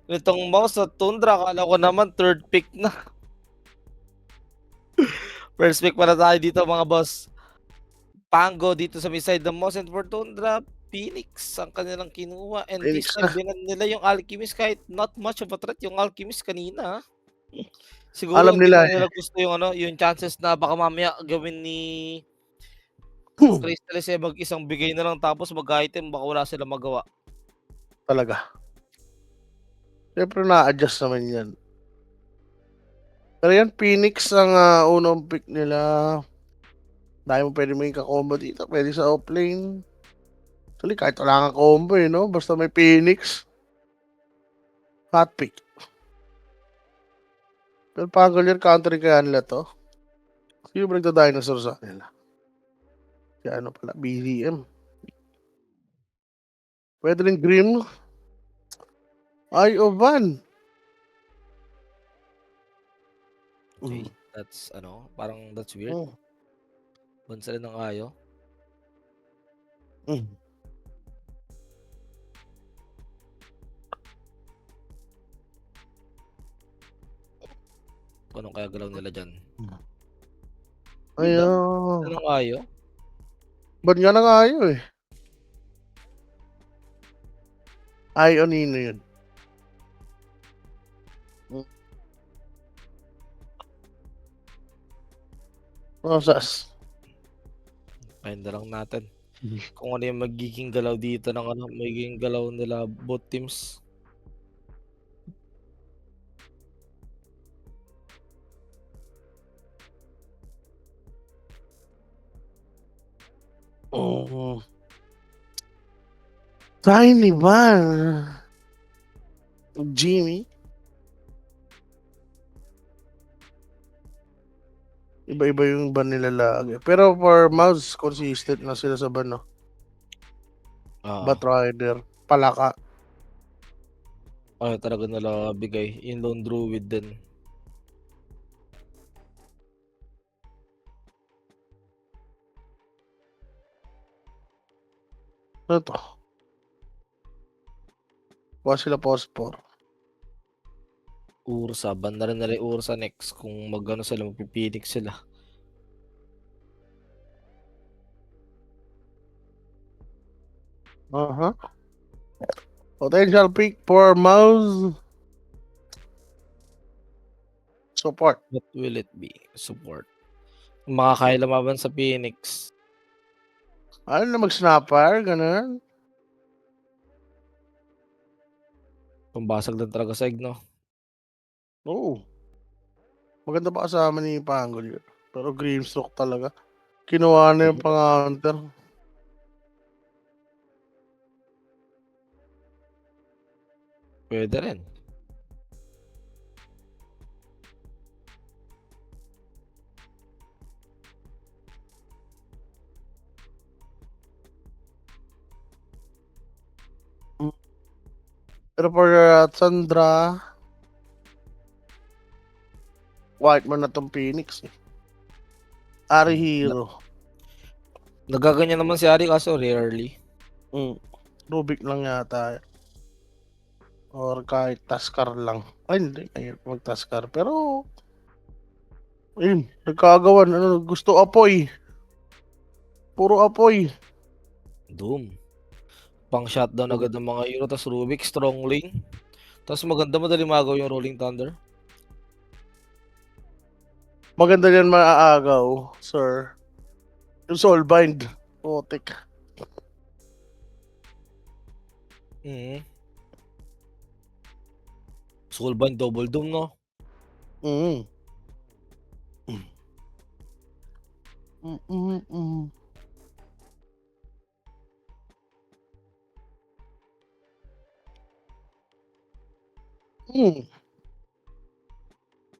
Nitong mouse at Tundra akala ko naman third pick na. First pick para tayo dito mga boss. Pango dito sa may side ng mouse and for Tundra, Phoenix ang kanilang kinuha and this Phoenix time na. binan nila yung Alchemist kahit not much of a threat yung Alchemist kanina. Siguro Alam hindi nila lang nila gusto yung yung chances na baka mamaya gawin ni Crystallis mag-isang bigay na lang tapos mag-item baka wala silang magawa. talaga. Siyempre na-adjust naman yan. Pero yan, Phoenix ang unang pick nila. Dahil mo pwede may ka-combo dito. Pwede sa offlane. Actually, kahit wala kang combo no? Basta may Phoenix. Hot pick. Pero Pangolier country kaya nila to. Sino ba nagda-dinosaur sa kanila? Kaya ano pala, BDM. Pwede rin Grim. Ay, Ovan. Okay, that's parang that's weird. Mm. Bansa ng ayo. Mm. Anong kaya galaw nila dyan? Ayun. Anong ayo? Ba't nga na nga ayo eh? Ay, Onino yun. Rosas. Ayun na lang natin. Kung ano yung magiging galaw dito ng magiging galaw nila both teams. Oh. Tiny Van. Jimmy. Iba-iba yung ban nila lagi. Pero for mouse, consistent na sila sa ban, no? Batrider. Palaka. Ay, talaga nila bigay. Yung Lone Druid din. Ano to? Kuha sila Pospor. Ursa. Ban na rin nila yung Ursa next. Kung sila, magpipinik sila. Potential pick for mouse. Support. What will it be? Support. Makakaya lumaban sa Phoenix. Ano na mag-snapper? Ganun. Pambasag lang talaga sa no? Oo. Maganda pa kasama ni Panggol yun. Pero Grimstroke talaga. Kinuha na yung pang-hunter. Pwede rin. Pero for Sandra, white man na tong Phoenix eh. Ari Hero. Nagaganyan naman si Ari kaso rarely. Rubik lang yata. Or kahit Taskar lang. Ay, hindi. Ayun, mag-Taskar. Pero, ayun, nagkagawan. Gusto apoy. Puro apoy. Doom. Pang shutdown agad ng mga hero. Tapos Rubik, strong lane. Tapos maganda madali magaw yung Rolling Thunder. Maganda yan maaagaw, sir. Yung Soulbind. Putik. Soulbind, double doom, no?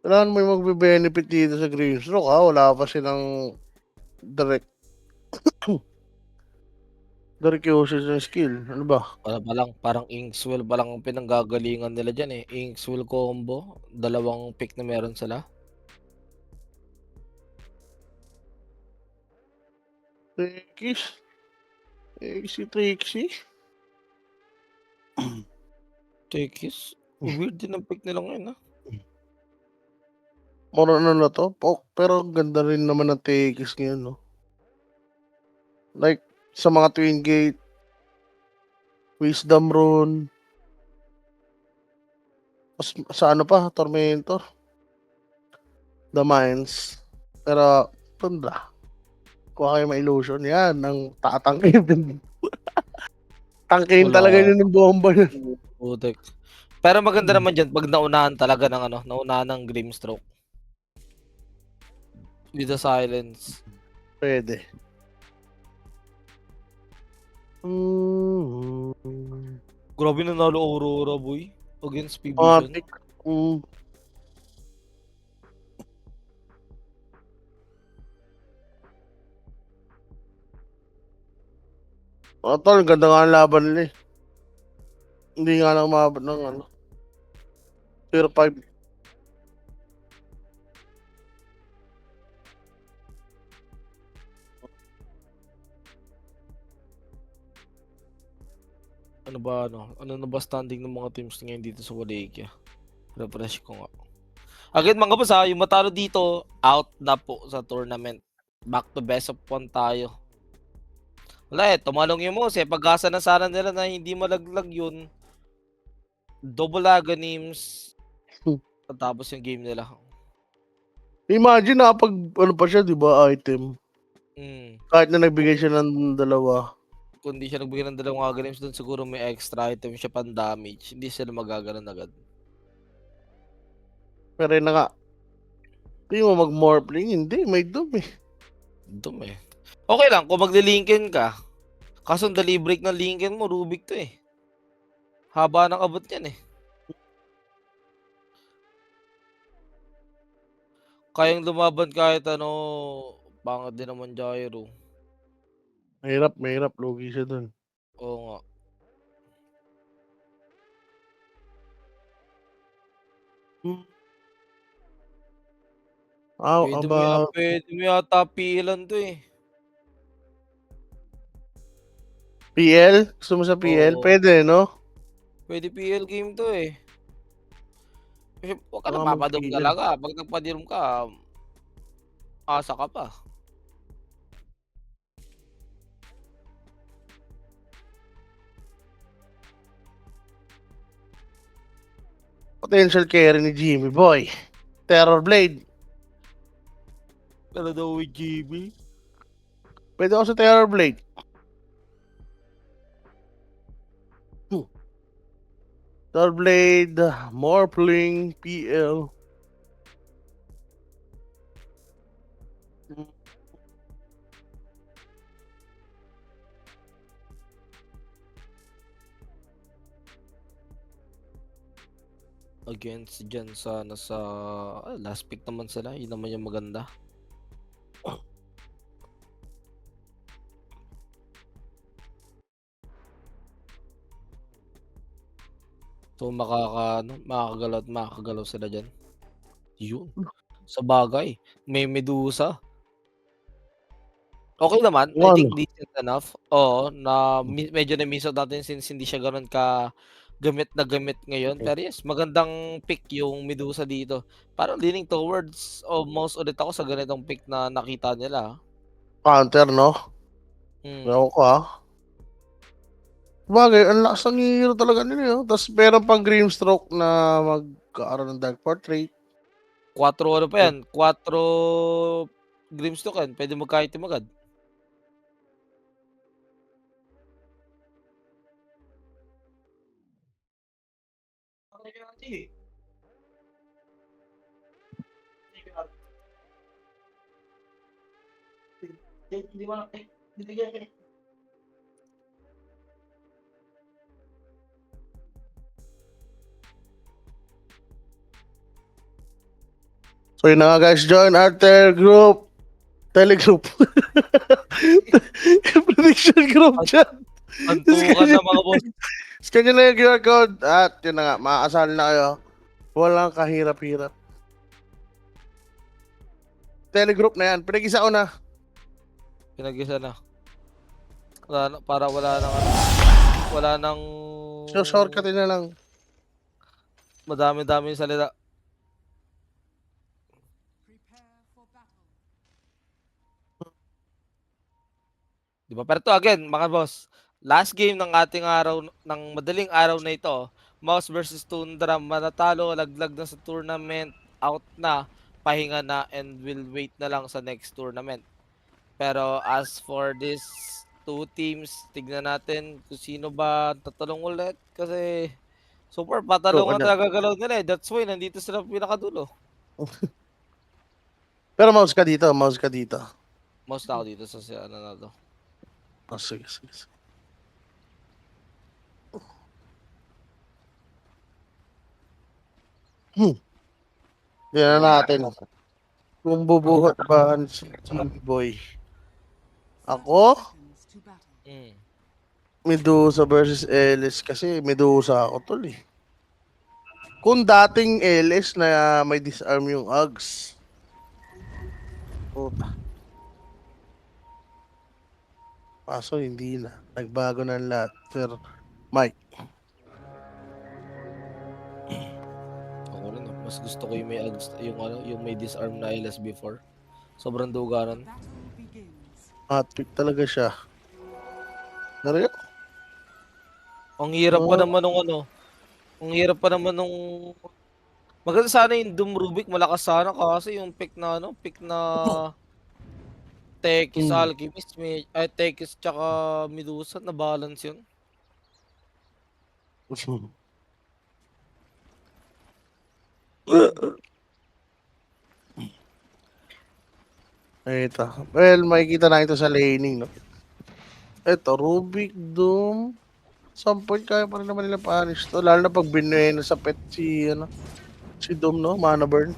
Kailangan mo yung magbe-benefit dito sa Greenstroke ha. Wala pa silang direct usage ng skill. Ano ba? Parang Inkswell pa lang ang pinanggagalingan nila dyan eh. Inkswell combo. 2 pick na meron sila. Trixie. Tekis. Weird din ang pick nila ngayon, ah. More on ano na 'to, pero ang ganda rin naman ng TX ngayon 'no. Like sa mga Twin Gate, Wisdom Rune, sa ano pa, Tormentor, The Mines, pero Tundra. Kuha kayo ng Illusion, yan ang tatangkihin din. Tangkihin talaga Wala, yun ng bomba yun. putik. Pero maganda naman diyan 'pag naunahan talaga ng ano, naunahan ng Grimstroke. With the silence. Pwede. Grabe nanalo Aurora boy, against Vision. Matic. Tol, ang ganda nga ang laban nila eh. Hindi nga lang umabot ng ano. 0-5. Ano ba ano? Ano na ba standing ng mga teams ngayon dito sa Wallachia? Refresh ko nga. Again mga boss ha, yung matalo dito, out na po sa tournament. Back to best of 1 tayo. Wala eh, tumalong yung Mose. Pag-asa na sana nila na hindi malaglag yun. Double Aghanim's. Tapos yung game nila. Imagine pag ano pa siya, di ba, item. Kahit na nagbigay siya ng dalawa. Kung di siya nagbigay ng 2 Aghanims doon, siguro may extra item siya pan damage. Hindi sila magaganon agad. Pero yun na nga. Hindi mo mag-morphling, hindi, may doom eh. Dum eh. Okay lang kung magli-linken ka. Kaso dali break ng linken mo, Rubik to eh. Haba ng abot yan eh. Kayang lumaban kahit ano, pangit din naman Gyro. Mahirap, lugi siya dun. Oo nga. How about... Pwede mo yata pilan to eh. PL? Gusto mo sa PL? Oo. Pwede, no? Pwede PL game to eh. Kasi huwag ka Baka napapadum mag-PL. talaga. Pag nagpadirum ka, asa ka pa. Potential carry ni Jimmy Boy. Terror Blade. Pero daw with GB. Pwede ako sa Terror Blade. Terror Blade, Morphling, PL. Against dyan sa nasa last pick naman sila. Yun naman yung maganda. So makakagalaw sila dyan. Yun. Sa bagay, may Medusa. Okay naman, I think decent enough. Oo, na medyo na-miss out natin since hindi siya gano'n ka gamit na gamit ngayon. Pero yes, magandang pick yung Medusa dito. Parang leaning towards almost ulit ako sa ganitong pick na nakita nila. Counter, no? Ewan ko Bagay, ang lakas ng hero talaga nila yun. Tapos meron pang Grimstroke na magkakaroon ng Dark Portrait. 4 ano pa yan? 4 Grimstroke yan. Pwede magka-item agad. So yun na nga guys, join our Telegroup. Prediction group chat. Antukan na mga boss. Scan nyo na yung QR code at yun na nga, makakasal na kayo. Walang kahirap-hirap. Telegroup na yan, pinag-isa ko na. Pinag-isa na. Para wala nang So shortcutin na lang. Madami-dami yung salita. Di ba? Pero to again, mga boss, last game ng ating araw, ng madaling araw na ito, Mouse versus Tundra, manatalo, laglag na sa tournament, out na, pahinga na, and will wait na lang sa next tournament. Pero as for this two teams, tignan natin kung sino ba tatalong ulit kasi super So, patalong ang ano? nagagalaw nila eh. That's why nandito sila pinakadulo. Pero mouse ka dito, mouse ka dito. Mouse na ako dito sa ano na to. Oh, sige, sige, sige. Tignan natin kung bubuhat ba si Boy. Ako, Mm. Medusa versus Ellis kasi Medusa ako tol eh. Kung dating Ellis na may disarm yung Uggs. Puta. Kaso hindi na. Nagbago na ang lahat. Pero, Mike. Ako rin, mas gusto ko yung may yung ano, yung may disarm na LS before. Sobrang dugaran. Hot pick talaga siya. Nariyo? Ang hirap pa Oh, naman nung ano. Ang hirap pa naman nung maganda sana yung Doom Rubik, malakas sana kasi yung pick na ano, pick na Tekis mm. Alchemist, may ay Tekis tsaka Medusa na balance yun. Ito. Well, makikita na ito sa laning, no? Ito, Rubik, Doom. Some point kaya pa rin naman nila punish to. Lalo na pag binuhay na sa pet si, ano, si Doom, no? Mana burn.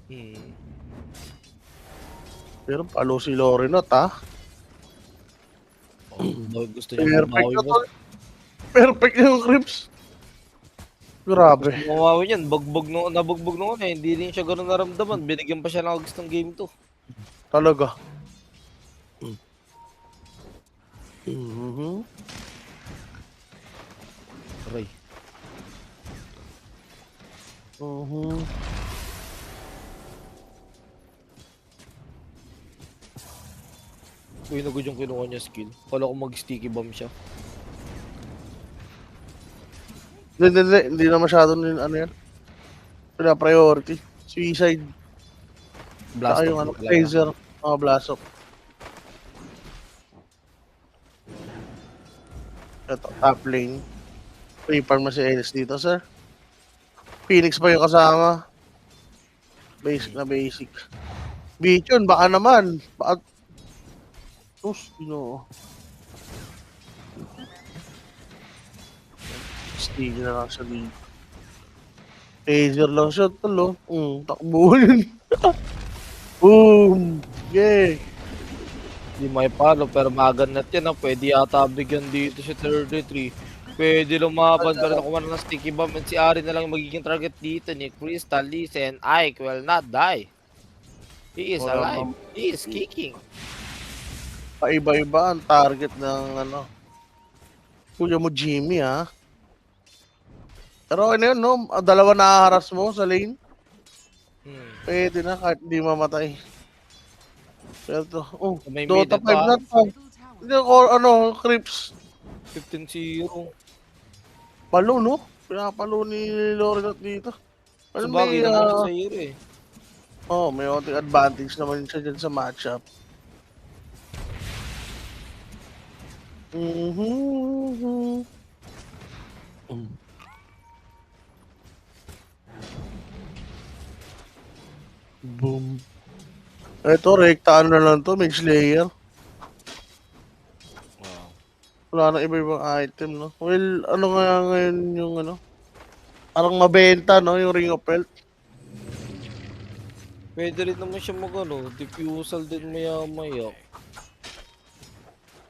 Hmm. Pero palo si Lorinot, ha? Oh, gusto niya Perfect mabawi na mo. to. Perfect yung Crips. Grabe. Mabawi yan, nabugbog nung ano eh. Hindi rin siya ganun naramdaman. Binigyan pa siya ng gustong game to. Talaga. Mhm. Aray. Mhm. Uy, nagod yung kinuha niya skill. Kala ko mag-sticky bomb siya. Hindi na masyado ano yan. Wala priority. Suicide. Blast Saka off yung ano, mo talaga. laser. Mga blast off. Ito, top lane. Free-farm na si Ellis dito, sir. Phoenix pa yung kasama. Basic na basic. Bichon, baka naman. Baka... Sus, no. Stage na lang siya dito. Taser lang siya, talo. Takbo yun. Boom! Yay! Hindi may palo pero maganat yan. Pwede yata bigyan dito si 33. Pwede lumaban pero nakuha na ng sticky bomb. And si Ari na lang magiging target dito ni Crystal, Lisa, and Ike will not die. He is Wala alive. bang He is kicking. paiba-iba ang target ng ano. Kuya mo Jimmy, ha? Pero okay na yun, no? Dalawa na haras mo sa lane. Pwede na kahit hindi mamatay. Pero to, May mid Dota ito 5 na to. Hindi ako, ano, Crips. 15-0. Palo, no? Pinapalo ni Lorinot dito. Ano Sabagay may, naman siya sa hero eh. may onting advantage naman siya dyan sa matchup. Mhm. Boom. Ito, rektaan na lang to, Mage Slayer. Wow. Wala na iba-ibang item, no? Well, ano nga ngayon yung ano? Parang mabenta, no? Yung Ring of Health. Pwede rin naman siya mag-ano, diffusal din maya-maya.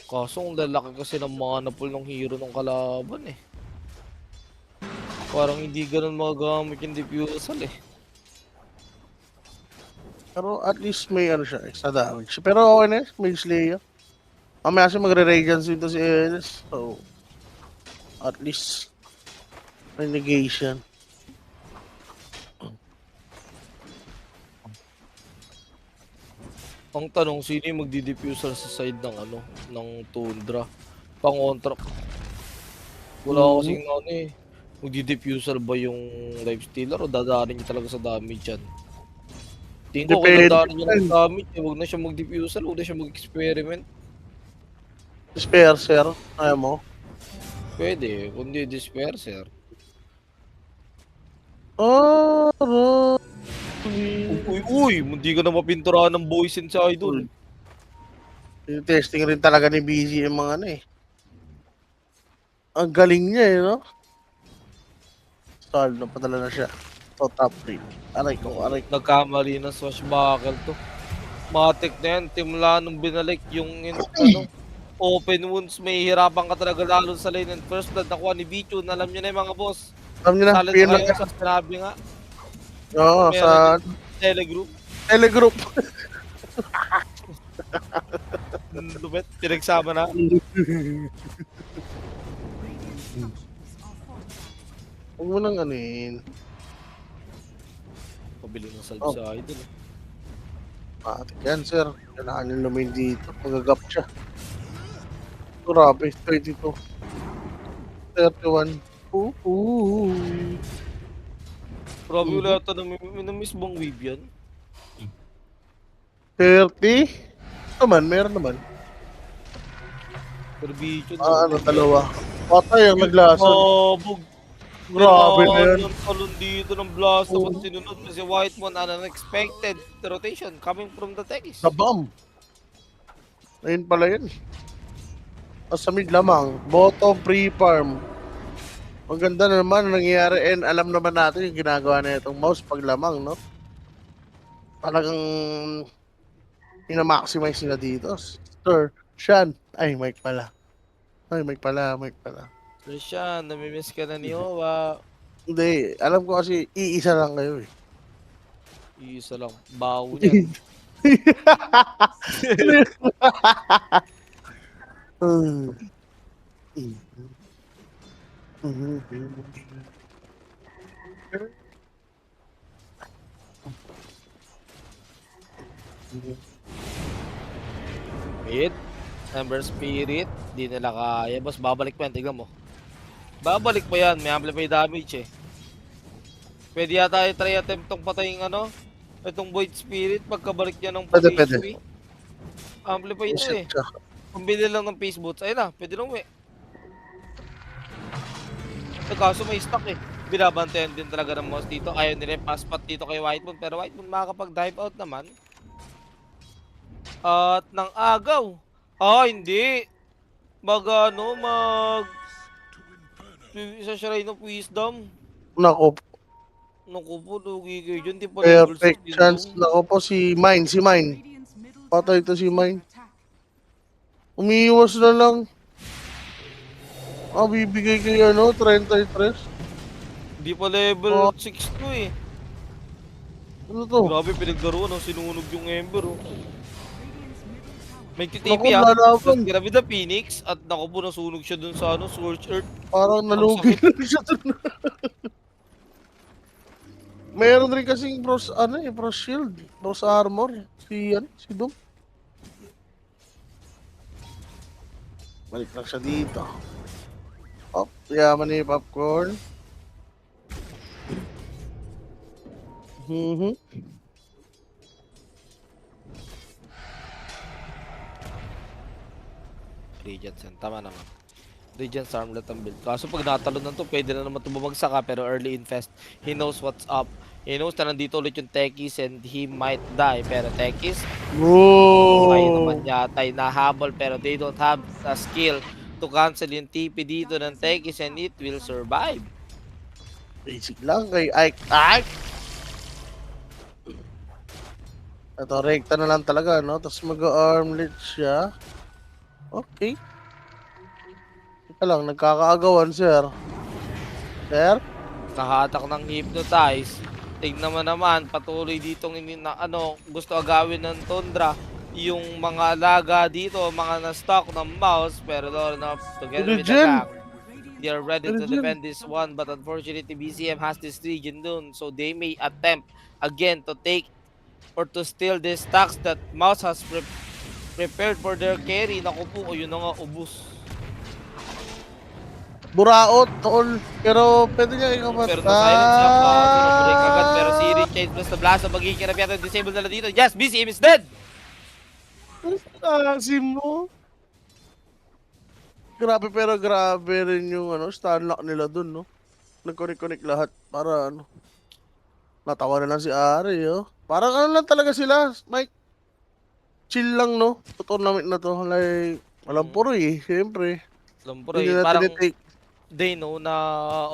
Kaso ang lalaki kasi ng mana pool ng hero ng kalaban eh. Parang hindi ganun magagamit yung diffusal eh. Pero at least may ano siya, extra damage. Pero okay na, Mage Slayer. Mamaya kasi magre-radiance dito si Elis. So, at least may negation. Ang tanong, sino yung magdi-diffuser sa side ng ano, ng Tundra? Pang-contra. Wala Mhm. kasing ano eh. Magdi-diffuser ba yung Lifestealer o dadaanin niya talaga sa damage yan? Tingin ko kung Depende dadaanin niya lang yan. sa damage eh, wag na siya mag-diffuser, wag na siya mag-experiment. Disperser, ayaw mo? Pwede, kundi disperser. Aray! Uy, hindi ka na mapinturahan ng Boysen sa idol. Testing rin talaga ni BG yung mga ano eh. Ang galing niya eh, no? Stall, napadala na siya. So, top 3. Aray ko, aray ko. Nagkamali ng swashbuckle to. Matik na yan, timla nung binalik yung ano, open wounds, may hirapan ka talaga lalo sa lane and first blood nakuha ni Bichun. Alam nyo na yung mga boss. Alam niyo na, Sali na pin lang kayo yan. sa sinabi nga. Oo, sa Meron yung telegroup. telegroup. Lupet, pinagsama na. Huwag mo nang anuin. Pabili ng salve Oh. sa idol. Matik yan, sir. Kailangan yung lumayin dito. Magagap siya. Grabe, 22. 31. Ooh. Grabe wala ito na miss bang wave yan? 30? Naman, meron naman. Pero Bichun, Ano, dalawa. Patay ang naglason. Sabog. Grabe na yan. Yung talon dito ng blast Oo. dapat sinunod kasi White Moon an unexpected rotation coming from the Techies. Sa bomb. Ayun pala yun. Sa mid lamang. Bottom pre-farm. Ang ganda na naman ang nangyayari and alam naman natin yung ginagawa na itong mouse pag lamang, no? Talagang ina-maximize nila dito. Sir, Sean. Ay, Mike pala. Mike pala. Christian, namimiss ka na ni Owa. Hindi, alam ko kasi iisa lang kayo eh. Isa lang, bawo niyan. Mid, Ember Spirit, di nila kaya. Boss, babalik pa yan, tignan mo. Babalik pa yan, may amplify damage eh. Pwede yata i-try attempt tong patayin ano, itong Void Spirit pagkabalik niya ng Pwede, PHP. Amplify na Reset eh. siya. Kung binili lang ng face boots, ayun na, pwede nung kaso may stock eh. Binabantayan din talaga ng mouse dito. Ayaw nila yung pass-pat dito kay White Moon. Pero White Moon makakapag-dive out naman. At ng agaw. Hindi. Isa Shrine of Wisdom. Nako, Naku po, lugi kayo dyan. Di pa level 6 perfect din chance. to. Nako po si Mine. Patay to si Mine. Umiiwas na lang. Bibigay kay 33. Di pa level Oh. 6 to eh. Ano to? Grabe, pinagdaruan. Sinunog yung Ember. May Naku, TTP ah. lalaban. Grabe na Phoenix. At naku po, nasunog siya dun sa Scorch Earth. Parang nalugi na siya dun. Meron rin kasing bros shield, bros armor. Si Doom. Balik lang siya dito. Yaman ni Popcorn. Regents yan, tama naman. Regents armlet ang build. Kaso pag natalon na to, pwede na naman tumabagsak ka, pero early infest, he knows what's up. He knows na nandito ulit yung Techies and he might die. Pero Techies, kaya naman yata ay nahabol, pero they don't have a skill to cancel yung TP dito ng Techies and it will survive. Basic lang kay Ike. Ito, rekta na lang talaga, no? Tapos mag-armlet siya. Okay. Ika lang, nagkakaagawan, sir. Sir? Nakahatak ng hypnotize. Tignan mo naman, patuloy ditong gusto agawin ng Tundra. Yung mga alaga dito, mga na-stock ng mouse, pero Lord enough, together with the Regen. gang, they are ready to Regen. defend this one, but unfortunately BCM has this region dun, so they may attempt again to take or to steal the stacks that Mouse has prepared for their carry. Naku po, ayun na nga, ubus. Buraot, tol. Pero pwede niya Pero na-silence siya, kaso na-break agad. Pero si ikamatay. Rin Chains plus the blast, magiging kinapiatan, disable na lang dito. Yes, BCM is dead! Asim mo. Grabe, pero grabe rin yung stun lock nila dun, no? Nag-connect lahat para natawa na lang si Ari, oh. Parang lang talaga sila, Mike. Chill lang, no? Sa tournament na to. Like, walang puro siyempre. Lumpur Hindi eh, na parang tinitake. they know na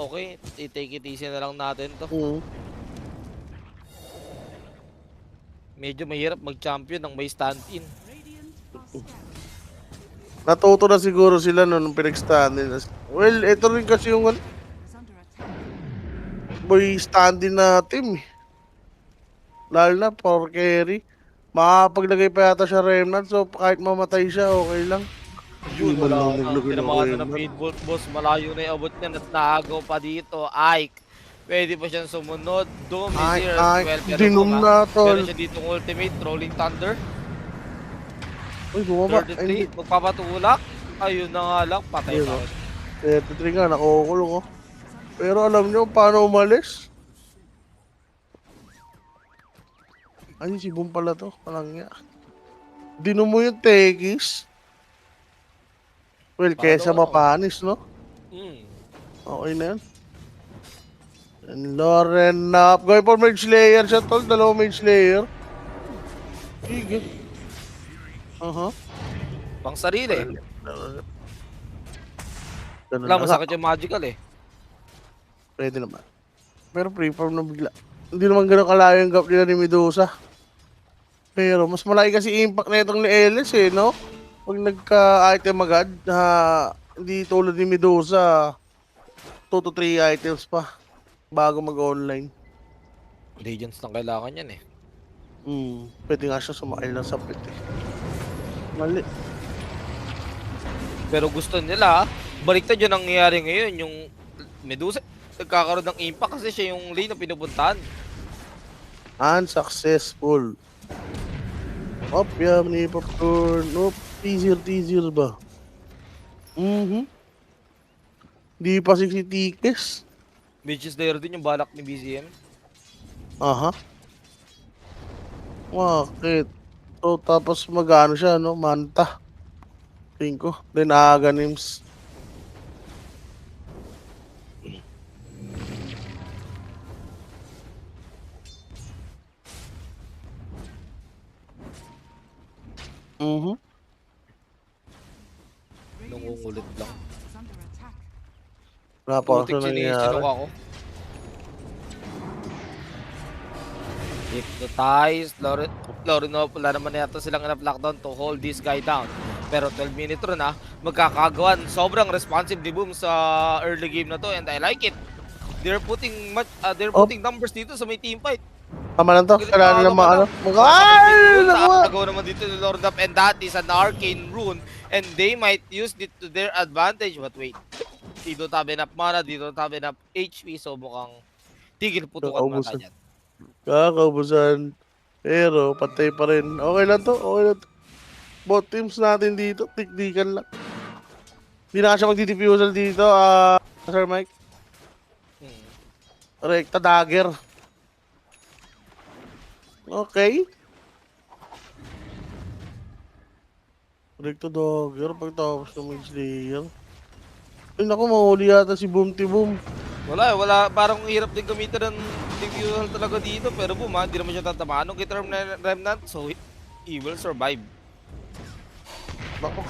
okay, i-take it easy na lang natin to. Medyo mahirap mag-champion ng may stand-in. Natuto na siguro sila nung pinag-stand nila. Well, ito rin kasi yung boy stand-in na team, eh. Lalo na for carry. Makapaglagay pa yata siya remnant, so kahit mamatay siya, okay lang. Yun, Di man wala lang nang naglagay ng tinamasa ng remnant. feedbolt boss. Malayo na yung abot niya at naagaw pa dito. Ike. Pwede pa siyang sumunod. Doom is here as well. Pero Dinom Doom, na, tol. meron siya ditong ultimate. Rolling Thunder. Uy, bumaba. Ay, 33. Magpapatulak. Ayun na nga lang. Patay Ayun, pa. oh. 33 nga, nakukulong, oh. Pero alam nyo paano umalis? Ay, si Boom pala to. Palang niya. Dinom mo yung Tekis. Well, Para kesa daw, mapanis, no? Hmm. Okay na yan. And Lauren up. Going for Mage Slayer siya, tol. Dalawang Mage Slayer. Sige. Pang sarili. Ganun Wala, na nga. masakit yung magical eh. Pwede naman. Pero free-farm na bigla. Hindi naman ganun kalayo yung gap nila ni Medusa. Pero mas malaki kasi impact na itong ni Ellis, eh, no? Pag nagka-item agad, hindi tulad ni Medusa, 2 to 3 items pa bago mag-online. Legends lang kailangan yan eh. Pwede nga siya sumakay lang sa pit, eh. Mali. Pero gusto nila, baliktad yung nangyayari ngayon. Yung Medusa, nagkakaroon ng impact kasi siya yung lane na pinupuntahan. Unsuccessful. Yum ni popcorn. Teaser ba? Di pa si Tikes. Which is there din yung balak ni BCM. Bakit? So, tapos magano siya, no? Manta. Tingin ko. Then, Aganims. Nangungulit lang. Wala pa kasi Putik nangyayari. sinok ako. Hypnotize, Lorinov, wala naman yata silang enough lockdown to hold this guy down. Pero 12-minute run magkakagawan. Sobrang responsive ni Boom sa early game na to and I like it. They're putting numbers dito sa may team fight. Tama lang to. Kailangan lang maano. Ay! Nagawa naman dito ni Lord Up and that is an arcane rune and they might use it to their advantage. But wait, dito tabi na mana, dito tabi na HP, so mukhang tigil putukan mata dyan. Kakaubusan. Pero patay pa rin. Okay lang to. Both teams natin dito, tikdikan lang. Hindi na siya magdi-diffusal dito, Sir Mike. Rekta dagger. Okay. Rekta dagger pagtapos ng Mage Slayer. Ay naku, mahuli yata si Boom Boom. Wala. Parang hirap din gamitin ng diffusal talaga dito. Pero Boom hindi naman siya tatamaan. Nung kita Remnant, so he will survive. Naku.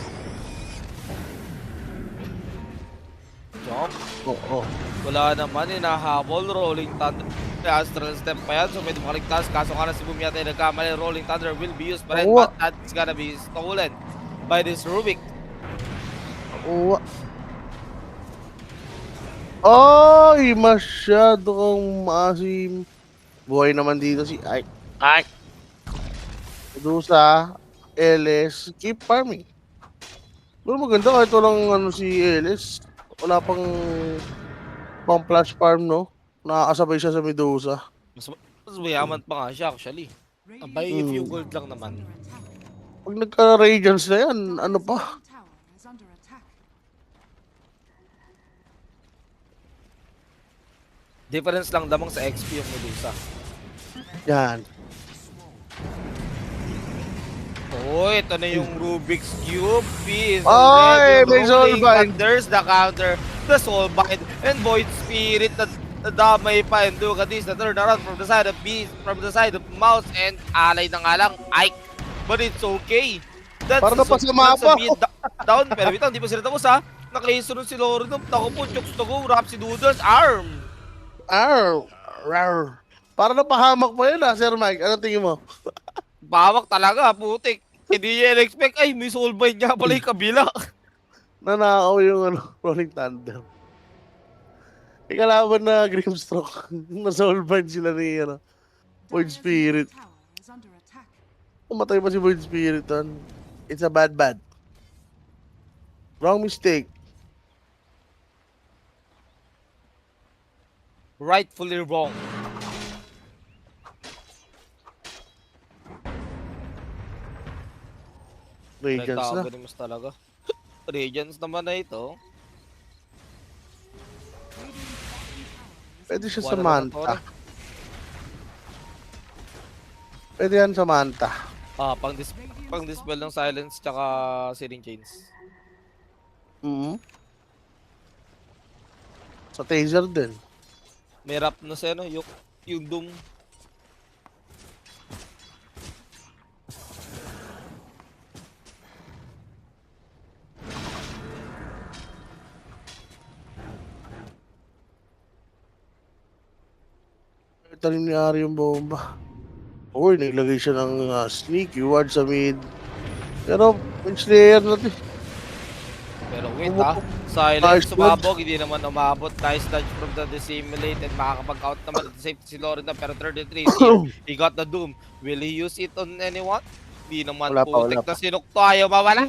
Jump. Oo. Wala naman, hinahabol. Rolling Thunder. Astral Step pa yan. So may dumaligtas. Kaso ka na si Boom yata yung nagkamali. Rolling Thunder will be used pa rin. But that's gonna be stolen by this Rubik. Oo. Ay, masyado kang maasim. Buhay naman dito si Ike. Medusa, LS, keep farming. Pero maganda kahit walang si LS. Wala pang flash farm, no? Nakakasabay siya sa Medusa. Mas mayaman pa nga siya actually. Abay, a few gold lang naman. Pag nagka-radiance na yan, ano pa? Difference lang damang sa XP yung Medusa. Yan. Oh, ito na yung Rubik's Cube. He is Ay, already may rolling, Soulbind. but there's the counter. The Soulbind and Void Spirit na nadamay pa. And look at this, the turnaround from the side of Beast, from the side of Mouse, and alay na nga lang, Ike. But it's okay. That's Para napasama that's a pa. mid down. Pero wait lang, di pa sila tapos ha. Nakasunod si Lord. Ako po, chokes to go, wrap si Doodles, arm. Arr, rar. Para napahamak pa yun Sir Mike. Ano tingin mo? Bawak talaga, putik. Hindi niya expect ay may Soulbind nga pala yung kabila. Nanakaw yung Rolling Thunder. Ikalaban na Grimstroke. Na-soulbind sila ni Void Spirit. Umatay pa si Void Spirit ton. It's a bad. Wrong mistake. Rightfully wrong. Radiance na. Nagkakabanimas talaga. Radiance naman na ito. Pwede siya Wala sa naman Manta. Tora. Pwede yan sa Manta. Pang dispel ng silence tsaka searing chains. Mm Sa Taser din. May rap na siya no, yung Doom. Talim ni Ari yung bomba. Uy, naglagay siya ng sneaky ward sa mid. Pero, Slayer natin. Pero wait Umupok. silence Nice sumabog, hindi naman umabot. Nice dodge from the dissimulate and makakapag-out naman at the safety si Lorena pero 33 is here. He got the Doom. Will he use it on anyone? Hindi naman Wala pa, putik wala na sinukto, ayaw mawala.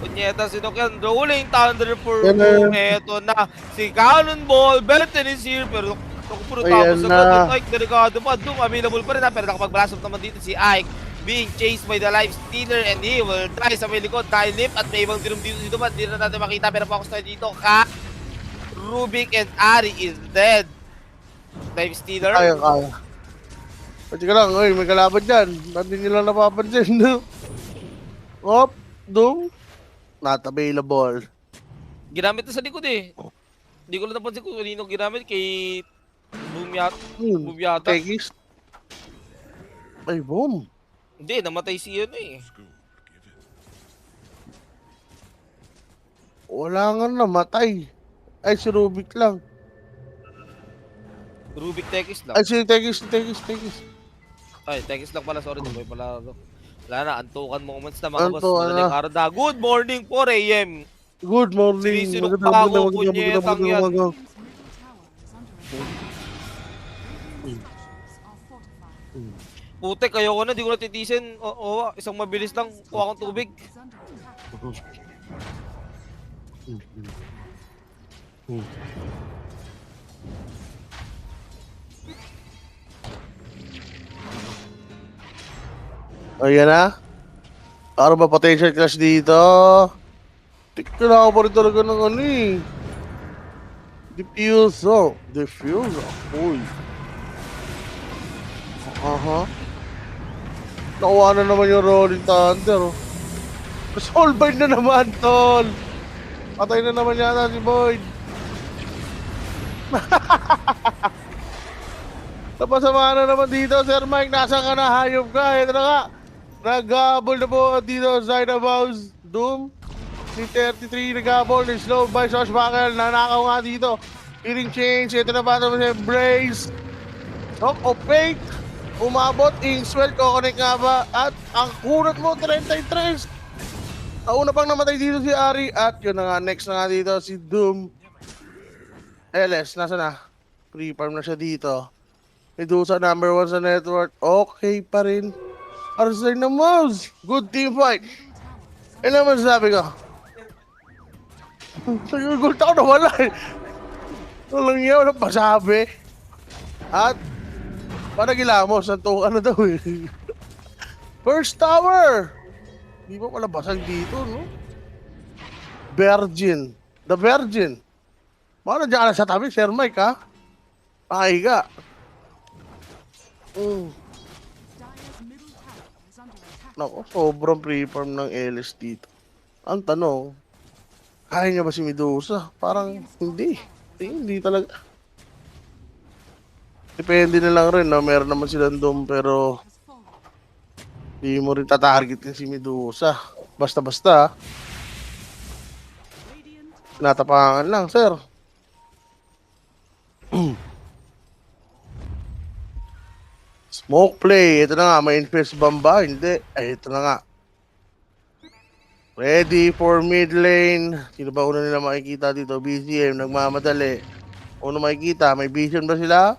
Punyeta sinukyan, rolling thunder for Yan na. Doom. Eto na, si Cannonball, Benton is here pero kung puro Ayan tapos na. agad, Ike, delikado pa. Doom available pa rin pero nakapag-blast off naman dito si Ike. Being chased by the life stealer and he will die sa may likod dahil lip at may ibang dinom dito si Doom at hindi na natin makita pero focus tayo dito Rubik and Ari is dead. Life stealer. Kaya. Pwede ka lang, uy, may kalaban dyan. Hindi nila napapansin. Op, Doom. Not available. Ginamit na sa likod eh. Hindi ko lang napansin kung kanino ginamit kay Boom yata. Tegis. Ay, boom. Hindi, namatay si ano eh. Wala nga namatay. Ay, si Rubik lang. Rubik Tekis lang. Ay, si Tegis. Ay, Tekis lang pala. Sorry, tumoy pala ako. Wala na, antukan moments na mga boss. Antukan Madaling na. araw na. Good morning, 4 AM. Good morning. Sinisinok pa ako, punyetang yan. Putek, ayoko na, di ko na titisin. Oo, isang mabilis lang. Kuha akong tubig. Ayan na. Para ba potential clash dito? Kailangan ko pa rin talaga ng ano eh. Diffuser. Uy. Aha. Nakuha na naman yung Rolling Thunder. Soulbind na naman, tol. Patay na naman yata si Boyd. Napasama na naman dito, Sir Mike. Nasaan ka na? Hayop ka. Ito na nga. Nag-habol na po dito sa House. Doom. Si 33 nag-habol. Slow by Swashbuckle. Nanakaw nga dito. Hearing change. Ito na ba naman si Embrace. Knock of Fate. Umabot. Ingswell. Kukonek nga ba? At ang kunat mo, 33. Nauna pang namatay dito si Ari. At yun na nga. Next na nga dito si Doom. LS. Nasa na? Pre-farm na siya dito. Medusa number 1 sa network. Okay pa rin. Arsene na mouse. Good team fight. Ano naman sabi ko? Nagugulta ko na wala eh. Walang iya, wala pa sabi. At, parang gilamos, ano daw eh. First tower! Di ba pala basag dito, no? Virgin. The Virgin. Baka nandiyan ka na sa tabi, Sir Mike, ha? Pakiga. Nako, sobrang preform ng LS dito. Ang tanong, kaya niya ba si Medusa? Parang hindi. Hindi talaga. Depende na lang rin, no? Meron naman silang doom, pero di mo rin tatargetin si Medusa. Basta-basta. Natapangan lang, sir. Smoke play. Ito na nga, may infest bomb ba? Hindi. Ay, ito na nga. Ready for mid lane. Sino ba una nila makikita dito? BCM, nagmamadali. Una makikita, may vision ba sila?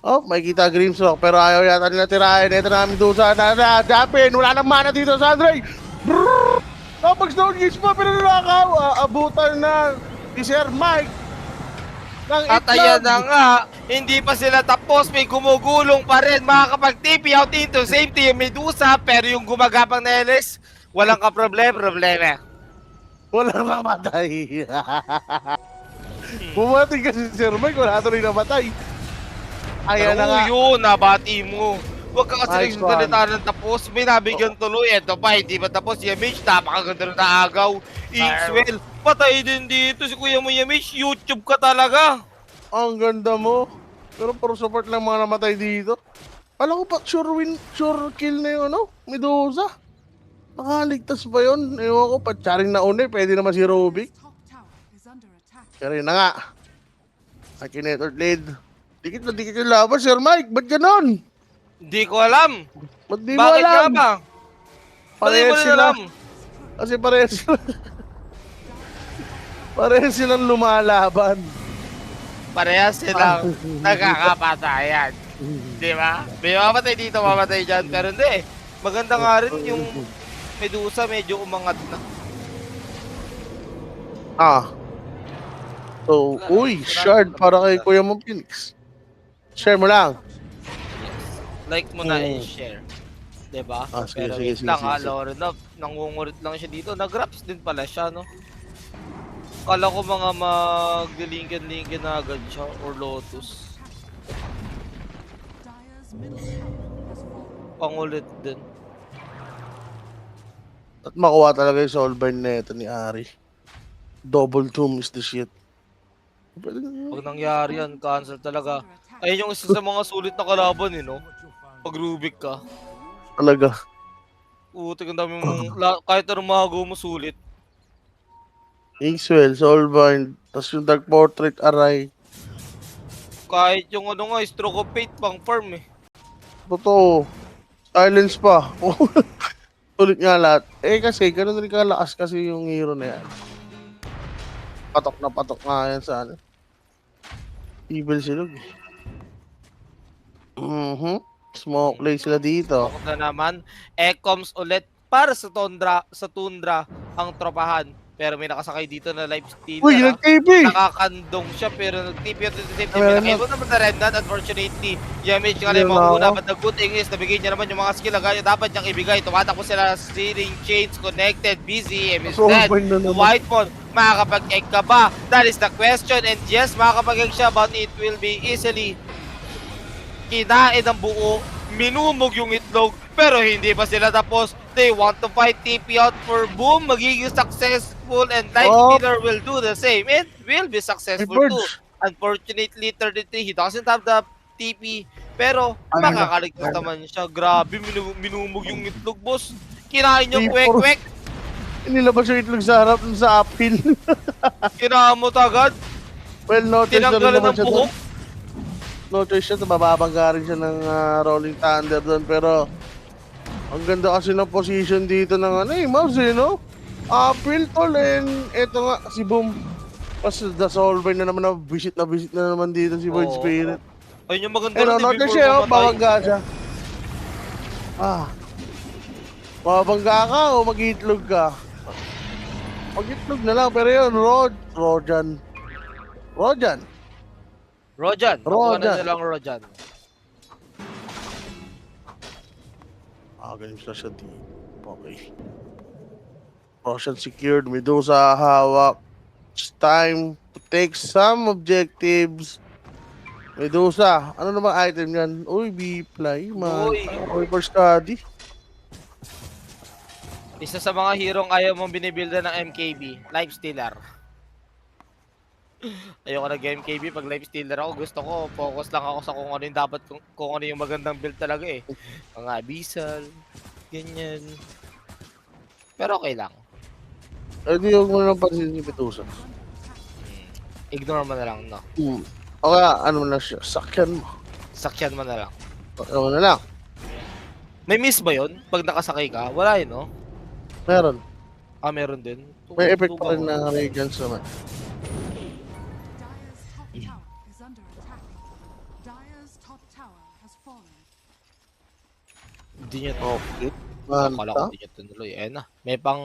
Oh, makikita Grimsrock, pero ayaw yata nila tirahin. Ito na kami doon sa Japin. Wala nang mana dito sa Andre. Kapag Stone Gates pa, pero nakakaw. Abutan na si Sir Mike. At ayan na nga, hindi pa sila tapos, may gumugulong pa rin, makakapag-TP out into safety yung Medusa, pero yung gumagapang na LS, walang problema. Walang mamatay. Bumatay kasi si Sir Mike, wala ito rin namatay. Ayan na nga. Yun, nabati mo. Huwag ka kasi Nice nagsalita ng tapos, may nabigyan tuloy. Ito pa, hindi pa tapos. Yamish, napakaganda rin na agaw. Ingswell, patay din dito si Kuya mo Yamish. YouTube ka talaga. Ang ganda mo. Pero puro support lang mga namatay dito. Alam ko pa, sure kill na yung Medusa. Nakaligtas ba yun? Ewan ko, patsaring na una, pwede naman si Rubik. Pero yun na nga. Akinator lead. Dikit na dikit yung laban, Sir Mike. Ba't ganon? Hindi ko alam. Ba't di mo Bakit nga alam? ba? Bakit mo Parehas rin sila. alam? Kasi parehas sila. Parehas silang lumalaban. Parehas silang nagkakapatayan. Di ba? May mamatay dito, mamatay dyan. Pero hindi. Maganda nga rin yung Medusa medyo umangat na. So, uy, shard para kay Kuya mo Phoenix. Share mo lang. Like mo na i-share. Diba? Sige, Pero sige, wait sige, lang sige, ha, sige. Lauren up. Nangungurit lang siya dito. Nag-raps din pala siya, no? Kala ko mga mag-linkin-linkin na agad siya or Lotus. Pangulit din. At makuha talaga yung soulbind na ito ni Ari. Double tomb is the shit. Pag nangyari yan, cancel talaga. Ayun yung isa sa mga sulit na kalaban eh, no? Pag Rubik ka. Talaga. Utik ang dami mong, kahit anong magawa mo sulit. Inkswell, soulbind, tapos yung Dark Portrait, Aray. Kahit yung ano nga, stroke of fate pang farm eh. Totoo. Silence pa. Ulit nga lahat. Kasi, ganun rin kalakas kasi yung hero na yan. Patok na patok nga yan sa ano. Evil silog eh. Smoke play sila dito. Ako na naman. Ecoms ulit para sa Tundra ang tropahan. Pero may nakasakay dito na live stealer. Uy, nag-TP! Nakakandong siya pero nag-TP at the same time. Ay, Nakaibo naman na Remnant unfortunately. Yamish nga lang Yun yung mauna. ako. But the good thing is nabigay niya naman yung mga skill na ganyan dapat niyang ibigay. Tumatakbo sila sa ceiling chains connected. BZM is dead. Soulbind na naman. Whitemon, makakapag-egg ka ba? That is the question. And yes, makakapag-egg siya but it will be easily kinain ng buo. Minumog yung itlog pero hindi pa sila tapos. They want to fight TP out for Boom. Magiging successful and Life Stealer will do the same. It will be successful Hey, too. Birds. Unfortunately, 33, he doesn't have the TP. Pero makakaligtas naman siya. Grabe, minumog yung itlog, boss. Kinain yung kwek-kwek. Inilabas yung itlog sa harap ng sa uphill. Kinamot agad. Well, no choice na rin Tinanggalan naman ng siya buhok. doon. No choice siya, mababangga rin siya ng Rolling Thunder doon. Pero, ang ganda kasi ng position dito ng Mouse no? Uphill tol, and eto nga, si Boom. Pas the Soulbind na naman na visit na naman dito si Void Oo. Spirit. Ayun yung maganda Pero rin no choice siya, before babangga siya. Babangga ka o mag-itlog ka? Mag-itlog na lang, pero yun, Rojan. Rojan. Nakuha na Rojan. nilang Rojan. Ganun siya dito. Okay. Roshan secured. Medusa hawak. It's time to take some objectives. Medusa. Ano naman item yan? Uy, B-Fly. Man. Uy. Reverse study. Isa sa mga hero ayaw mong binibuilda ng MKB. Life Stealer. Ayoko nag-MKB pag life stealer ako. Gusto ko, focus lang ako sa kung ano yung dapat, kung ano yung magandang build talaga eh. Mga abyssal, ganyan. Pero okay lang. Eh, di huwag mo lang pansin si Medusa. Ignore mo na lang, no? O kaya, ano na siya, sakyan mo. Sakyan mo na lang. Ano na lang. May miss ba yun? Pag nakasakay ka? Wala yun, no? Meron. Meron din. May effect pa rin na radiance naman. Hindi niya Okay. akala ko hindi niya tinuloy. Ayan na. May pang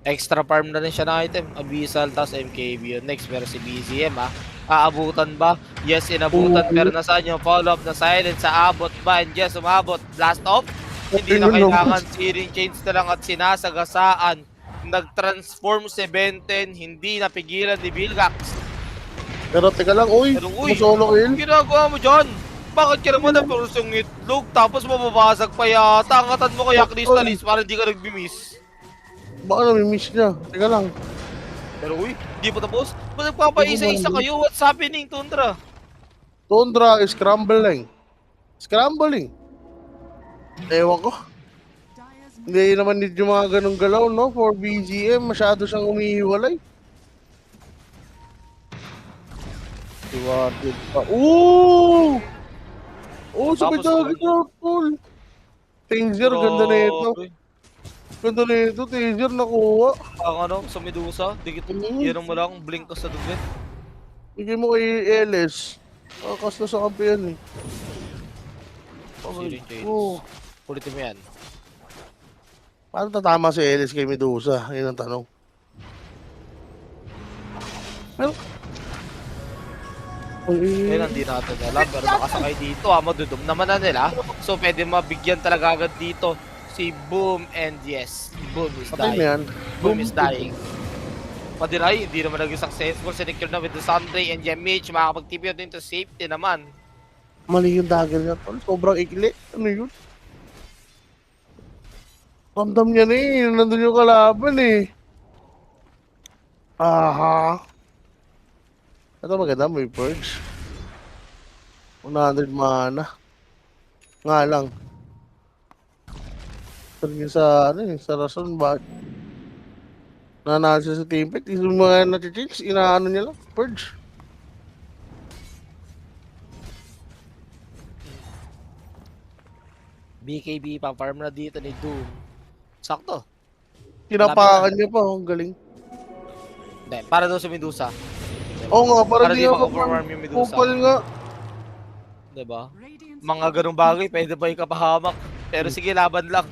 extra farm na rin siya na item. Abyssal, tas MKB yun. Next, meron si BZM ha. Aabutan ba? Yes, inabutan. Pero nasaan yung follow-up na silent sa abot ba? And yes, umabot. Blast off. Hindi na kailangan searing change na lang at sinasagasaan. Nag-transform si Benten. Hindi napigilan ni Vilgax. Pero teka lang, uy, Pero uy, solo kill. ginagawa mo dyan? Bakit ka naman na-force yung itlog tapos mababasag pa yata? Angatan mo kaya Crystallis para hindi ka nag-miss. Baka nami-miss niya. Teka lang. Pero uy, di pa tapos? Ba't nagpapaisa-isa kayo? What's happening, Tundra? Tundra is scrambling. Scrambling. Ewan ko. Hindi naman need yung mga ganong galaw, no? For BGM, masyado siyang umihiwalay. Rewarded pa. Ooh! Oh, sabay Tapos, na tol. Taser, ganda na ito. Grabe. Ganda na ito, Taser, nakuha. Ang ano, sa Medusa, dikit yan mo lang, blink ka sa dugo. Bigay mo kay LS. Kakas na sa kampi yan eh. Searing change. Oh. Ulitin mo yan. Paano tatama si LS kay Medusa? Yun ang tanong. Pero... Kaya hindi natin alam, pero makasakay dito madudum naman na nila. So pwede mabigyan talaga agad dito si Boom and yes, Boom is Patay na dying. yan. Boom is dying. Padiray, hindi naman naging successful. Sinecure na with the Sunday and Mitch, makakapag-TP out into safety naman. Mali yung dagger niya, tol. Sobrang ikli. Ano yun? Ramdam niya na eh. Nandun yung kalaban eh. Aha. Ito maganda, may purge. 100 mana. Nga lang. Sabi sa, ano eh, sa rason ba? Nanalo siya sa team pick. Yung mga nati-change, inaano niya lang. Purge. BKB pa farm na dito ni Doom. Sakto. Tinapakan niya pa. Ang galing. Hindi, para daw sa Medusa. Oo nga, Para parang di di ako ma-overwhelm yung Medusa. kupal nga. Diba? Mga ganung bagay, pwede ba ikapahamak? Pero sige, laban lang.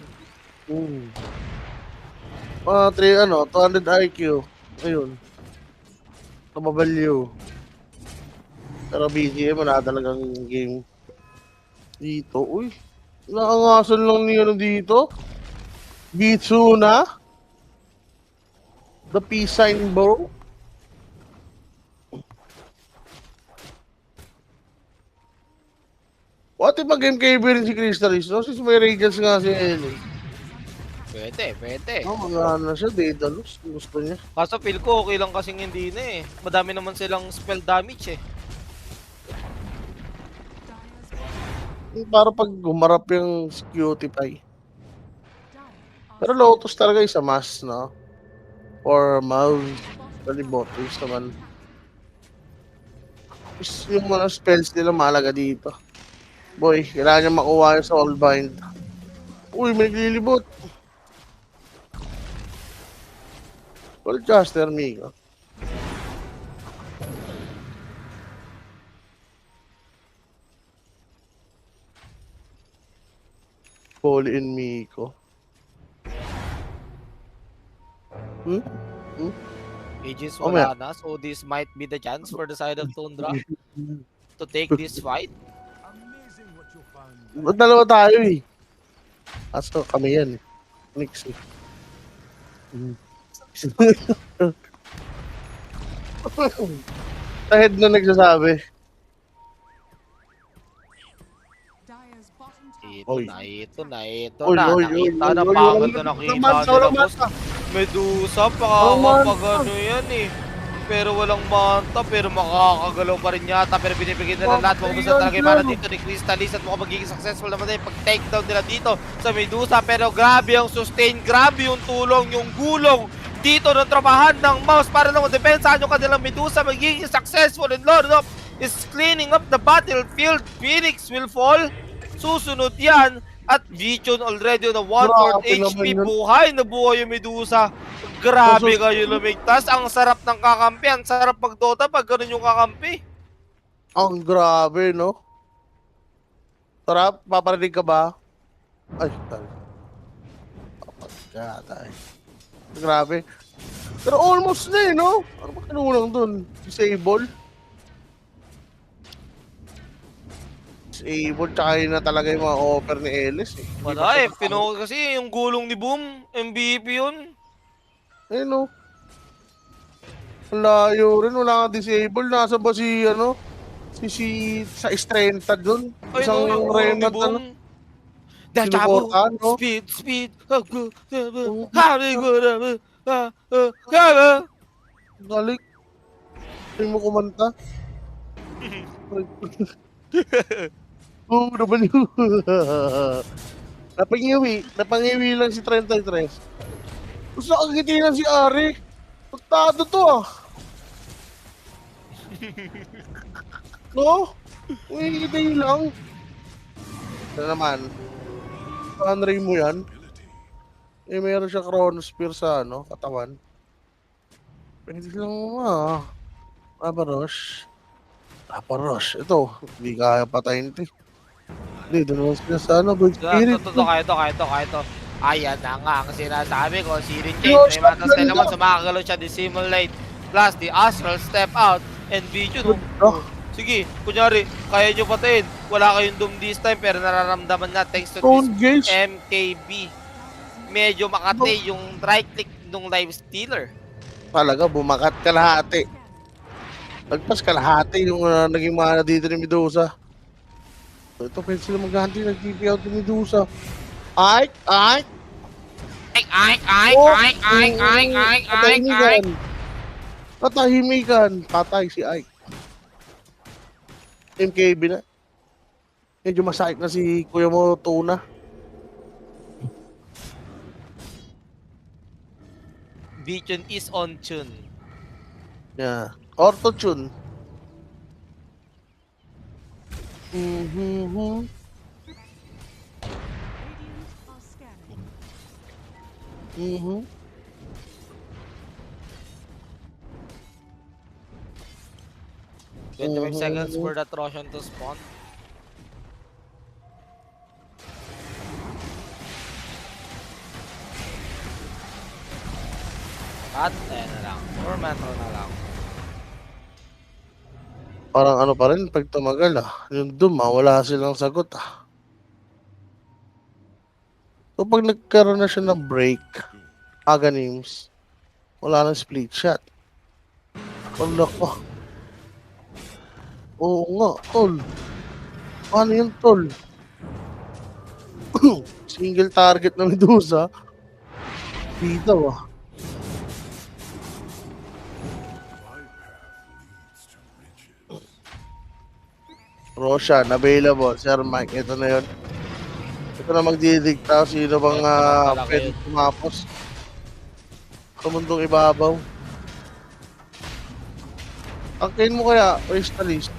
Mga 200 IQ. Ayun. Nababalyo. Pero BGM, wala talagang game. Dito, uy. Nakangason lang niya dito. Bitsuna. The peace sign, bro. What if mag-game kayo rin si Crystallis, no? Since may Radiance nga si Ellie. Pwede. Magana siya, Daedalus. Gusto niya. Kaso feel ko okay lang kasing hindi na eh. Madami naman silang spell damage eh. Para pag gumarap yung Cutify. Pero Lotus talaga isa mas, no? Or Mouse. Kalibotus naman. Yung mga spells nila mahalaga dito. Boy, kailangan niya makuha yung Soulbind. Uy, may naglilibot. Soulcaster, Miko. Holy in Miko. Aegis Oh, wala na, so this might be the chance for the side of Tundra. to take this fight? Dalawa tayo eh. Kaso kami yan eh. Nix eh. Sa head na nagsasabi. Ito na, ito na, ito Oy, na. oy, Nakita oy, na, oy, pagod oy, na nakita naman, nila, walang boss. mata. Medusa, Walang pakakapag yan eh. Pero walang manta, pero makakagalaw pa rin yata. Pero binibigyan nila lahat. Mukhang gusto talaga yung mana dito ni Crystalis at mukhang magiging successful naman yung pag-takedown nila dito sa Medusa. Pero grabe ang sustain, grabe yung tulong, yung gulong dito ng tropahan ng Mouse para lang madepensahan yung kanilang Medusa. Magiging successful and Lord of is cleaning up the battlefield. Phoenix will fall. Susunod yan. At Vichon already na 1/4 Grabe naman HP. yun. Buhay na buhay yung Medusa. Grabe kayo lumigtas. Ang sarap ng kakampi. Ang sarap mag-Dota pag ganun yung kakampi. Ang grabe, no? Sarap, paparinig ka ba? Ay, tali. Papagkatay. Grabe. Pero almost na eh, no? Ano ba kinulang dun? Disable? Disable, tsaka yun na talaga yung mga offer ni Ellis eh. Hindi Wala pa eh. siya- Kasi yung gulong ni Boom. MVP yun. Eh, no? Ang layo rin, wala nga disable. Nasa ba si, ano? Si sa Estrenta dun? Ay Isang no, yung gulong ni Remat, Boom. ano? Dachabu. Sinuportahan, no? Speed. Galing. Hindi mo kumanta. Oo, naman yun. Napangiwi lang si 33. Gusto nakagiti lang si Ari. Pagtado to ah. No? Umingiti lang. Ito naman. Panray mo yan. Eh, meron siya chronosphere sa ano, katawan. Pwede lang ah. Aparosh. Ito, hindi kaya patayin ito eh. Hindi, doon naman sila sa ano, Bird Spirit. Kaya ito. Ayan na nga ang sinasabi ko. Si Richard, Yo, may matas ganda. naman. Sumakagalaw siya, dissimulate. Plus, the Astral step out. And Vision, Oh, sige, kunyari, kaya nyo patayin. Wala kayong doom this time, pero nararamdaman nga thanks to Stone this Gage. MKB. Medyo makati yung right click ng live stealer. Talaga, bumakat kalahati. Lagpas kalahati yung naging mana dito ni Medusa. Ito, pwede sila maghanti. Nag-TP out ni Medusa. Ay! Katahimikan. Patay si Ike. MKB na. Medyo masakit na si Kuya mo Tuna. Vision is on tune. Yeah. Orto-tune. Mm-hmm. Mm-hmm. 25 seconds for that Roshan to spawn. At, ayan na lang. Tormentor na lang. Parang ano pa rin, pag tumagal yung Doom wala silang sagot So pag nagkaroon na siya ng break, Aganims, wala nang split shot. Oh, nako. Oo nga, tol. Paano yun, tol? Single target ng Medusa. Dito Roshan, available. Sir Mike, ito na yun. Ito na magdidikta sino bang pwede tumapos. Sa mundong ibabaw. Angkin mo kaya, Crystalist.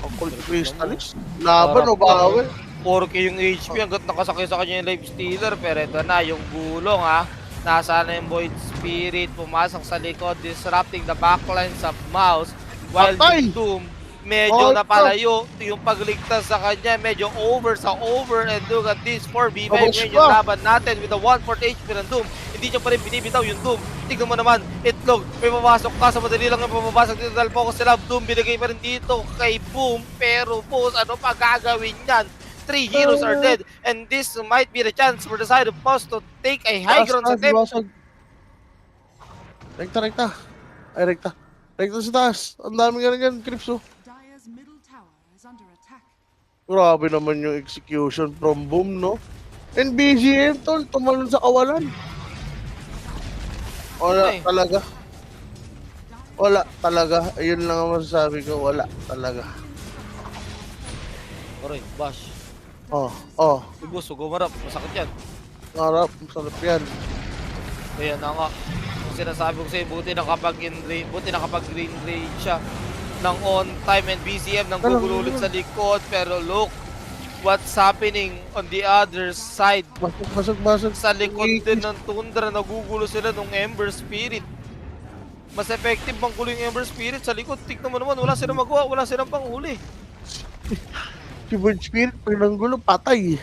Ang Crystalist? Laban o bawi? 4K yung HP hanggat nakasakay sa kanya yung life stealer. Pero ito na, yung gulong Nasa na yung Void Spirit, pumasok sa likod, disrupting the backlines of Mouse. While Patay! yung Doom, medyo Oh, napalayo. Yung pagligtas sa kanya, medyo over sa over. And look at this, 4v5 Tapos ngayon pa. yung laban natin with the 1/4 HP ng Doom. Hindi niya pa rin binibitaw yung Doom. Tignan mo naman, Itlog, may papasok ka sa madali lang yung papapasok dito dahil focus sila. Doom binigay pa rin dito kay Boom. Pero boss, ano pa gagawin yan? 3 heroes are dead and this might be the chance for the side of Boss to take a high ground sa team. Basag. Rekta. Ay, rekta. Rekta sa taas. Ang dami ganyan, Crips, oh. Dire's middle tower is under attack. Grabe naman yung execution from Boom, no? And BGM, tol, tumalon sa kawalan. Wala Okay. talaga. Wala talaga. Ayun lang ang masasabi ko. Wala talaga. Alright, Bash. Oh. Ibus, gumarap. Masakit yan. Harap. Sarap yan. Ayan na nga. Kung sinasabi ko sa'yo, buti nakapag-green range siya ng on time and BCM nang gugululit sa likod. Pero look, what's happening on the other side. Basag. Sa likod din ng Tundra, nagugulo sila ng Ember Spirit. Mas effective bang gulo yung Ember Spirit sa likod? Tignan mo naman, wala silang magawa, wala silang panghuli. Si Bird Spirit, pag nanggulo, patay.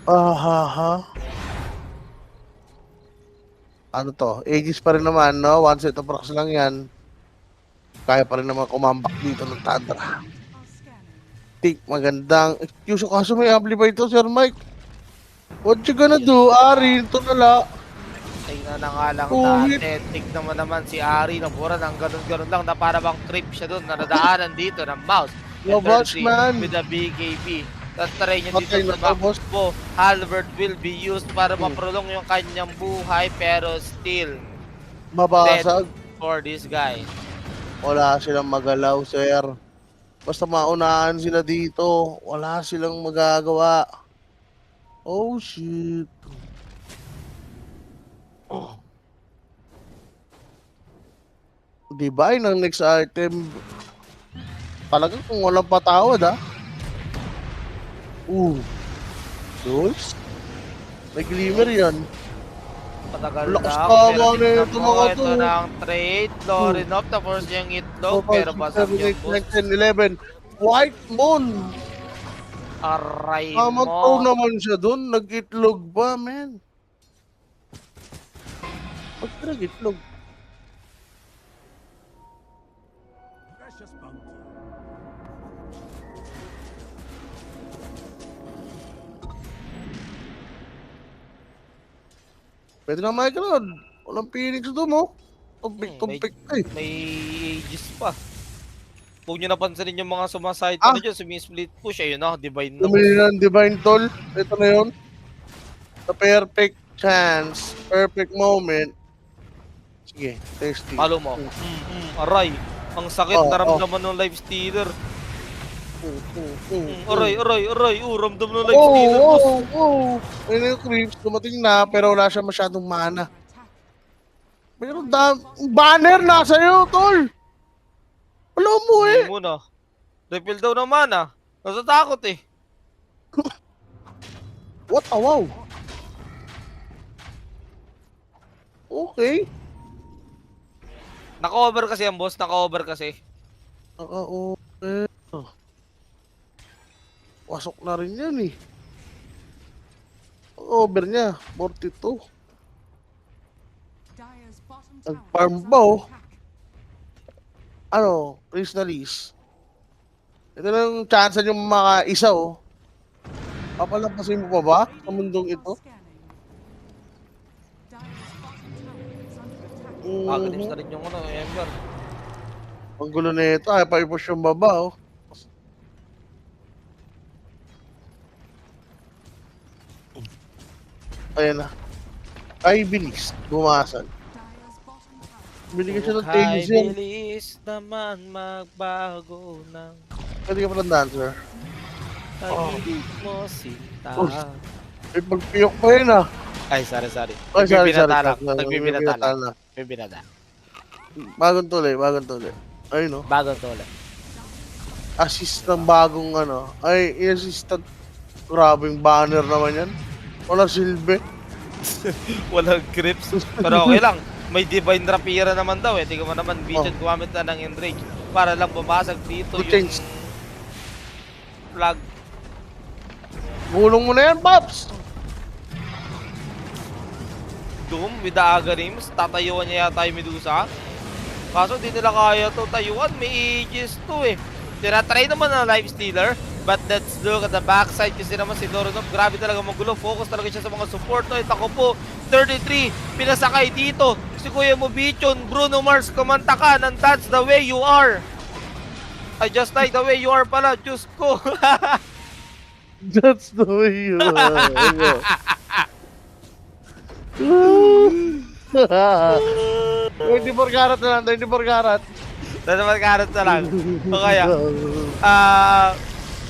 Uh-huh. Ano to? Aegis pa rin naman, no? One set of rocks lang yan. Kaya pa rin naman kumambak dito ng Tundra. Are scanning. Tik, magandang execution. Kaso may amplify ito, Sir Mike. What you gonna do, Ari? Ito na la. Tingnan na nga lang Uhit. natin. Tignan mo naman si Ari, nabura ng ganun-ganun lang na para bang trip siya doon. Nadadaanan dito ng mouse. No And bots, thirdly, man. with the BKB. Tatry niya dito Patay sa na to, boss. Makbo. Halberd will be used para maprolong yung kanyang buhay pero still Mabasag. for this guy. Wala silang magalaw, sir. Basta maunahan sila dito. Wala silang magagawa. Oh, shit. Oh. Diba, yun ang next item. Talagang kung walang patawad, ha? Jules? May glimmer yan. Patagal Lakas lang. tama Pero na tignan ito, mo, mga ito to. na ang trade. Lorinov na force niyang itlog. Pero basag yung boss. 10, 11. White Moon. Aray Mamatro mo. naman siya dun. Nag-itlog ba, man? Ba't ka nag-itlog? Pwede na microphone. Walang Phoenix doon, mo. Tumpik-tumpik. Ay, May ages pa. Kung nyo napansin yung mga sumaside Ah. na dyan, sumi-split push, ayun na, divine na. lumili ng Divine Toll. Ito na yun. The perfect chance. Perfect moment. Sige, testing. Palo mo. Aray. Ang sakit Oh, naramdaman ng life stealer. Aray. Ramdam ng life Oh, stealer, boss. Ayun yung creeps. Dumating na, pero wala siya masyadong mana. Under attack. Mayroon banner nasa iyo, tol. Wala mo eh. Hindi mo na. Refill daw naman ah. Natatakot eh. What a wow. Okay. Naka-over kasi ang boss, naka-over kasi. Okay. Pasok na rin yan eh. Ang over niya, 42. Dire's bottom tower Nag-farm is ba, under oh? attack. Ano, Chris na Liz. Ito lang chance yung mga isa oh. Papalampasin mo pa ba sa mundong ito? Scanning. Dire's bottom tower is under attack. Aganis na rin yung ano, Ember. Ang gulo na ito, ay pa-push yung baba oh. Ayan na. Ay, bilis. Bumasan. Dire's bottom tower. Binigyan siya ng Kay Tavian. bilis naman magbago ng Pwede ka pala dancer. pag-ibig mo sinta. Oh. Ay, pagpiyok pa yun ah. Ay, sorry. Ay, sorry. Nagbibinata lang. Nagbibinata. May binata. Bagong tuloy. Ay, no. Bago to ulit. Assist ng bagong ano. Ay, i-assistant. Grabing banner naman yan. Wala silbi. Walang grips. Pero okay lang. May Divine Rapira naman daw eh. Tingnan mo naman, Vision Oh. gumamit na ng Enrage para lang bumasag dito To yung change. flag. Gulong mo na yan, Pops! Doom with the Agarims. Tatayuan niya yata yung Medusa. Kaso di nila kaya to tayuan. May ages to eh. Tinatry naman ng Life Stealer. But let's look at the backside kasi naman si Loronov. Grabe talaga magulo. Focus talaga siya sa mga support. No? Ako po, 33. Pinasakay dito. Si Kuya Mobichon, Bruno Mars, kumanta ka ng That's the Way You Are. I just like the way you are pala. Diyos ko. That's the way you are. 24 karat na lang, 24 karat. Nasa karat na lang. O kaya,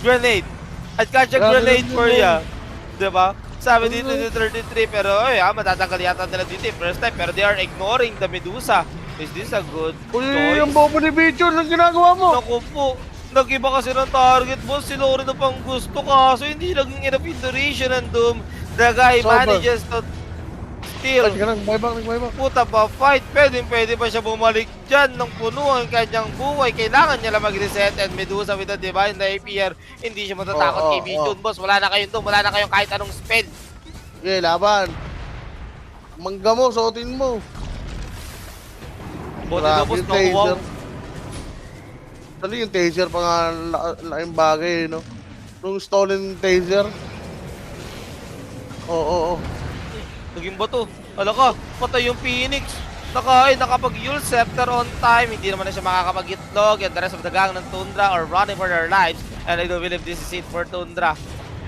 grenade. At catch a grenade for ya. Diba? Sabi dito ni 33 pero ay matatanggal yata nila dito yung first time pero they are ignoring the Medusa. Is this a good Uy, choice? yung bobo ni Bicho, anong ginagawa mo? Naku po, nag-iba kasi ng target boss. Si Lori na pang gusto kaso hindi naging enough duration ng Doom. The guy Sober. manages to steal. Ay, ka lang, bye-bye. Puta pa fight, pwede pa siya bumalik dyan ng puno ang kanyang buhay. Kailangan niya lang mag-reset and Medusa with the Divine APR. Hindi siya matatakot kay Bichon, boss. Wala na kayong doon, wala na kayong kahit anong spell. Okay, laban. Mangga mo, suotin mo. Buti na boss, yung no wow. taser. Dali yung taser pa nga laking bagay, no? Nung stolen taser. Oo. Naging bato. Ala ka, patay yung Phoenix. Nakapag-Yule Scepter on time. Hindi naman na siya makakapag-itlog. And the rest of the gang ng Tundra are running for their lives. And I don't believe this is it for Tundra.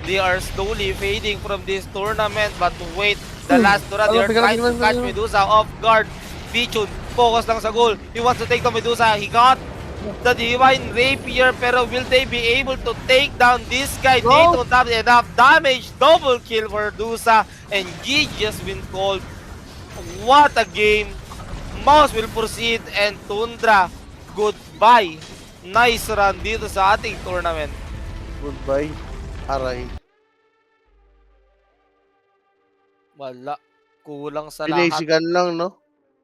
They are slowly fading from this tournament. But wait, the last Tundra, they are trying to catch Medusa off guard. Bichon, focus lang sa goal. He wants to take the Medusa. He got the Divine Rapier. Pero will they be able to take down this guy? No. They don't have enough damage. Double kill for Medusa. And G just been called. What a game. Mouse will proceed and Tundra, goodbye. Nice run dito sa ating tournament. Goodbye. Aray. Wala. Kulang sa lahat. Pinasigan lang, no?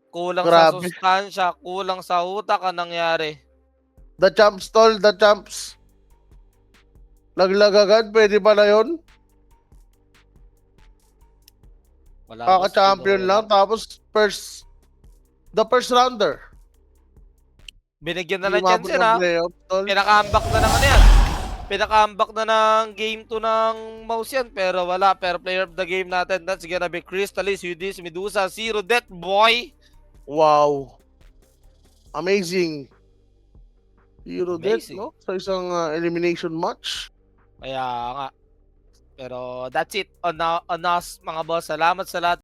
Kulang sa Grabe. sustansya. Kulang sa utak ang nangyari. The champs, tol. The champs. Laglag agad. Pwede pa na yun? Wala. Kaka-champion lang. Tapos, the first rounder. Binigyan na ng Hindi chance umabot yan ng ha. playoff, tol. Pinaka-comeback na ng ano yan. Pinaka-comeback na ng game 2 ng Mouse yan. Pero wala. Pero player of the game natin. That's gonna be Crystalis, Udis, Medusa, Zero Death Boy. Wow. Amazing. Hero death, Amazing. no? Sa isang elimination match. Kaya nga. Pero that's it on us mga boss. Salamat sa lahat.